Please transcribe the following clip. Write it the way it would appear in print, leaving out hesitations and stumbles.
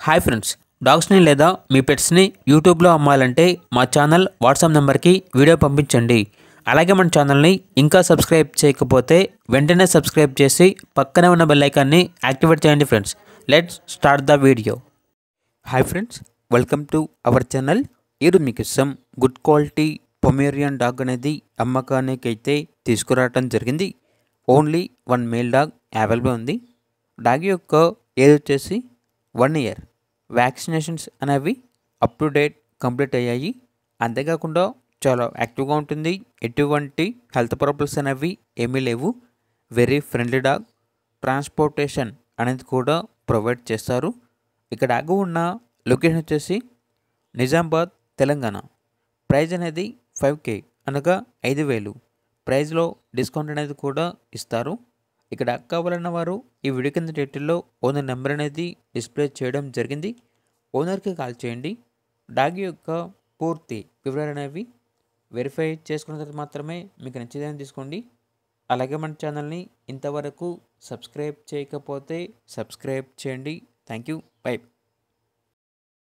Hi friends, డాగ్స్ని లేదా మీ పెట్స్ని యూట్యూబ్లో అమ్మాలంటే మా ఛానల్ వాట్సాప్ నెంబర్కి వీడియో పంపించండి. అలాగే మన ఛానల్ని ఇంకా సబ్స్క్రైబ్ చేయకపోతే వెంటనే సబ్స్క్రైబ్ చేసి పక్కనే ఉన్న బెల్ ఐకాన్ని యాక్టివేట్ చేయండి friends. Let's start the video. Hi friends, welcome to our channel. ఈరోజు మీకు ఇష్టం గుడ్ క్వాలిటీ పొమేరియన్ డాగ్ అనేది అమ్మకానికి అయితే తీసుకురావడం జరిగింది. ఓన్లీ 1 మేల్ డాగ్ అవైలబుల్ ఉంది. డాగ్ యొక్క ఏజ్ వచ్చేసి 1 ఇయర్. వ్యాక్సినేషన్స్ అనేవి అప్ టు డేట్ కంప్లీట్ అయ్యాయి. అంతేకాకుండా చాలా యాక్టివ్గా ఉంటుంది. ఎటువంటి హెల్త్ ప్రాబ్లమ్స్ అనేవి ఏమీ లేవు. Very friendly dog. ట్రాన్స్పోర్టేషన్ అనేది కూడా ప్రొవైడ్ చేస్తారు. ఇక్కడ డాగ్ ఉన్న లొకేషన్ వచ్చేసి నిజామాబాద్, తెలంగాణ. ప్రైజ్ అనేది 5K అనగా 5,000. ప్రైజ్లో డిస్కౌంట్ అనేది కూడా ఇస్తారు. ఇక్కడ కావాలన్న వారు ఈ వీడియో కింద టైటిల్లో ఓనర్ నెంబర్ అనేది డిస్ప్లే చేయడం జరిగింది. ఓనర్కి కాల్ చేయండి. డాగ్ యొక్క పూర్తి వివరాలు అనేవి వెరిఫై చేసుకున్న తర్వాత మాత్రమే మీకు నచ్చేదని తీసుకోండి. అలాగే మన ఛానల్ని ఇంతవరకు సబ్స్క్రైబ్ చేయకపోతే సబ్స్క్రైబ్ చేయండి. Thank you. బై.